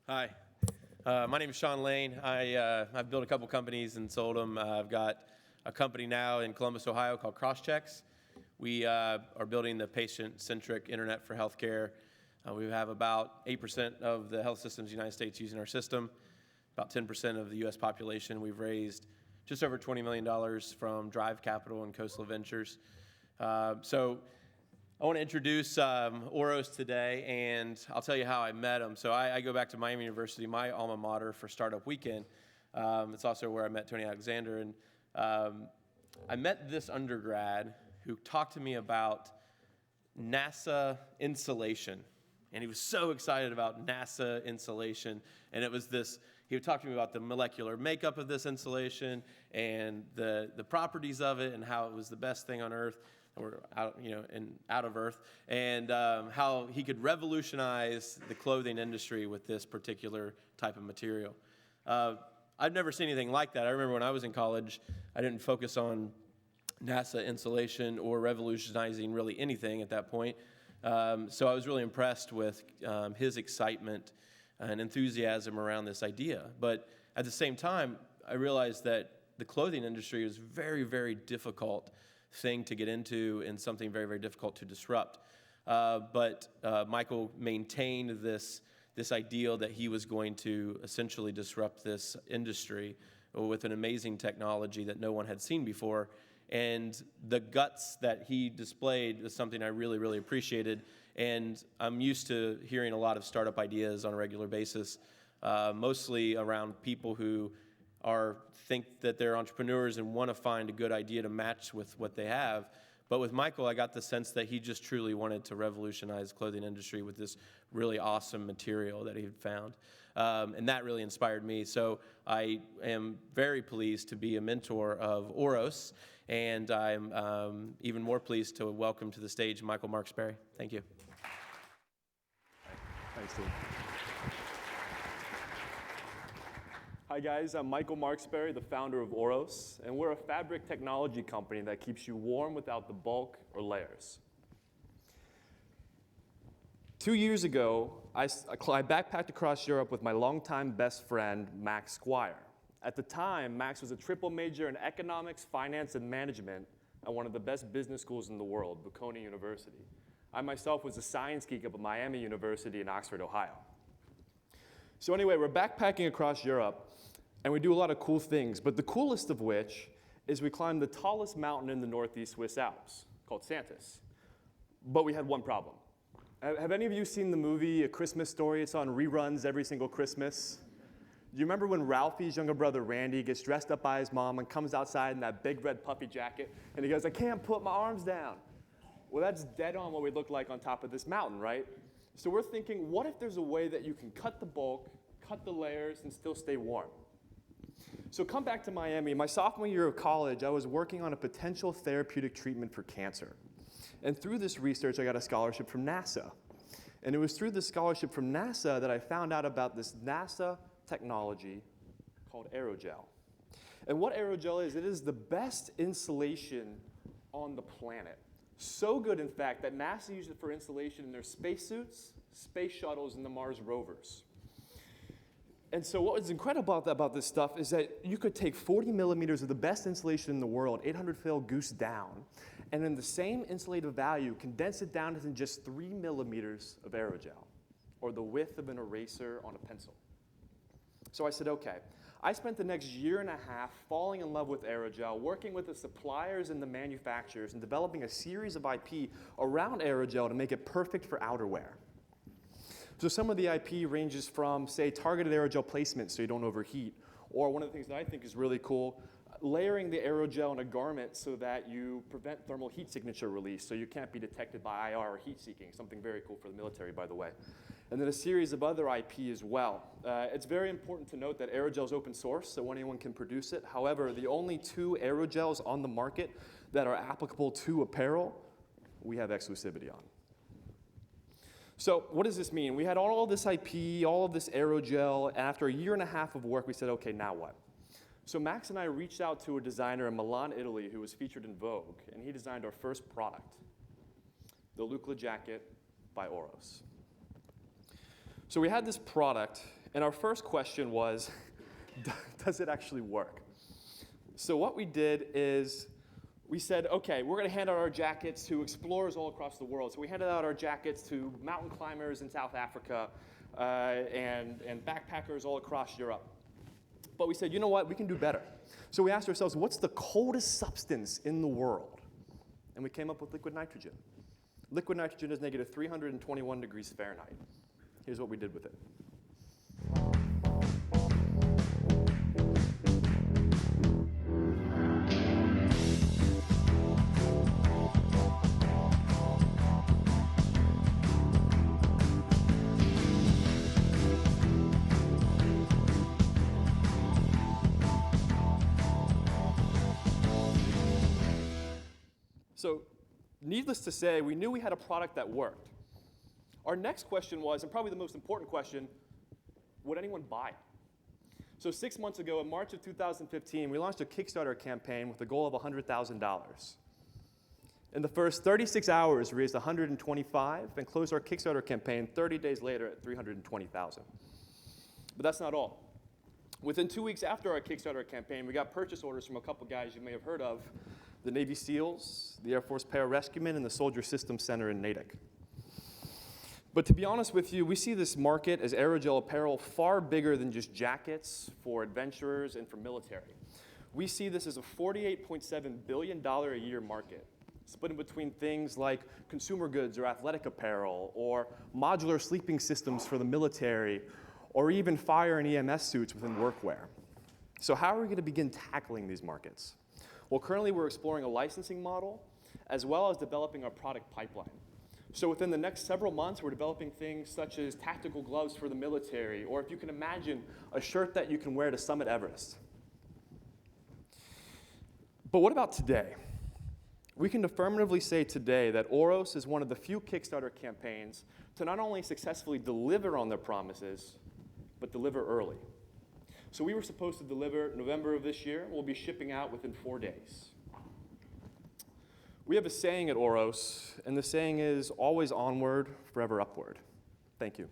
Hi, my name is Sean Lane. I've built a couple companies and sold them. I've got a company now in Columbus, Ohio called Crosschecks. We are building the patient-centric internet for healthcare. We have about 8% of the health systems in the United States using our system, about 10% of the U.S. population. We've raised just over $20 million from Drive Capital and Coastal Ventures. So I want to introduce Oros today, and I'll tell you how I met him. So I go back to Miami University, my alma mater, for Startup Weekend. It's also where I met Tony Alexander. And I met this undergrad who talked to me about NASA insulation. And he was so excited about NASA insulation. And it was this, he would talk to me about the molecular makeup of this insulation and the properties of it and how it was the best thing on Earth, or out, out of Earth, and how he could revolutionize the clothing industry with this particular type of material. I've never seen anything like that. I remember when I was in college, I didn't focus on NASA insulation or revolutionizing really anything at that point. So I was really impressed with his excitement and enthusiasm around this idea. But at the same time, I realized that the clothing industry was very, very difficult thing to get into and something very, very difficult to disrupt. But Michael maintained this ideal that he was going to essentially disrupt this industry with an amazing technology that no one had seen before. And the guts that he displayed was something I really, really appreciated. And I'm used to hearing a lot of startup ideas on a regular basis, mostly around people who think that they're entrepreneurs and want to find a good idea to match with what they have. But with Michael, I got the sense that he just truly wanted to revolutionize the clothing industry with this really awesome material that he had found. And that really inspired me. So I am very pleased to be a mentor of Oros, and I'm even more pleased to welcome to the stage Michael Marksberry. Thank you. Thanks, Steve. Hi guys, I'm Michael Marksberry, the founder of Oros, and we're a fabric technology company that keeps you warm without the bulk or layers. 2 years ago, I backpacked across Europe with my longtime best friend, Max Squire. At the time, Max was a triple major in economics, finance, and management at one of the best business schools in the world, Bocconi University. I myself was a science geek up at Miami University in Oxford, Ohio. So anyway, we're backpacking across Europe, and we do a lot of cool things, but the coolest of which is we climbed the tallest mountain in the northeast Swiss Alps, called Santis. But we had one problem. Have any of you seen the movie A Christmas Story? It's on reruns every single Christmas. Do you remember when Ralphie's younger brother Randy gets dressed up by his mom and comes outside in that big red puffy jacket, and he goes, "I can't put my arms down"? Well, that's dead on what we look like on top of this mountain, right? So we're thinking, what if there's a way that you can cut the bulk, cut the layers, and still stay warm? So come back to Miami. My sophomore year of college, I was working on a potential therapeutic treatment for cancer. And through this research, I got a scholarship from NASA. And it was through the scholarship from NASA that I found out about this NASA technology called aerogel. And what aerogel is, it is the best insulation on the planet. So good, in fact, that NASA used it for insulation in their spacesuits, space shuttles, and the Mars rovers. And so what was incredible about this stuff is that you could take 40 millimeters of the best insulation in the world, 800 fill goose down, and in the same insulative value, condense it down to just 3 millimeters of aerogel, or the width of an eraser on a pencil. So I said, okay. I spent the next year and a half falling in love with aerogel, working with the suppliers and the manufacturers, and developing a series of IP around aerogel to make it perfect for outerwear. So some of the IP ranges from, say, targeted aerogel placement so you don't overheat, or one of the things that I think is really cool, layering the aerogel in a garment so that you prevent thermal heat signature release so you can't be detected by IR or heat seeking, something very cool for the military, by the way. And then a series of other IP as well. It's very important to note that aerogel is open source, so anyone can produce it. However, the only 2 aerogels on the market that are applicable to apparel, we have exclusivity on. So what does this mean? We had all this IP, all of this aerogel, and after a year and a half of work, we said, okay, now what? So Max and I reached out to a designer in Milan, Italy, who was featured in Vogue, and he designed our first product, the Lucla jacket by Oros. So we had this product, And our first question was, does it actually work? So what we did is we said, okay, we're going to hand out our jackets to explorers all across the world. So we handed out our jackets to mountain climbers in South Africa and backpackers all across Europe. But we said, you know what, we can do better. So we asked ourselves, what's the coldest substance in the world? And we came up with liquid nitrogen. Liquid nitrogen is negative 321 degrees Fahrenheit. Here's what we did with it. So needless to say, we knew we had a product that worked. Our next question was, and probably the most important question, would anyone buy it? So 6 months ago, in March of 2015, we launched a Kickstarter campaign with a goal of $100,000. In the first 36 hours, we raised $125,000 and closed our Kickstarter campaign 30 days later at $320,000. But that's not all. Within 2 weeks after our Kickstarter campaign, we got purchase orders from a couple guys you may have heard of, the Navy SEALs, the Air Force Pararescuemen, and the Soldier Systems Center in Natick. But to be honest with you, we see this market as aerogel apparel far bigger than just jackets for adventurers and for military. We see this as a $48.7 billion a year market, split in between things like consumer goods or athletic apparel, or modular sleeping systems for the military, or even fire and EMS suits within workwear. So how are we going to begin tackling these markets? Well, currently we're exploring a licensing model, as well as developing our product pipeline. So within the next several months, we're developing things such as tactical gloves for the military, or if you can imagine, a shirt that you can wear to summit Everest. But what about today? We can affirmatively say today that Oros is one of the few Kickstarter campaigns to not only successfully deliver on their promises, but deliver early. So we were supposed to deliver November of this year. We'll be shipping out within 4 days. We have a saying at Oros, and the saying is always onward, forever upward. Thank you.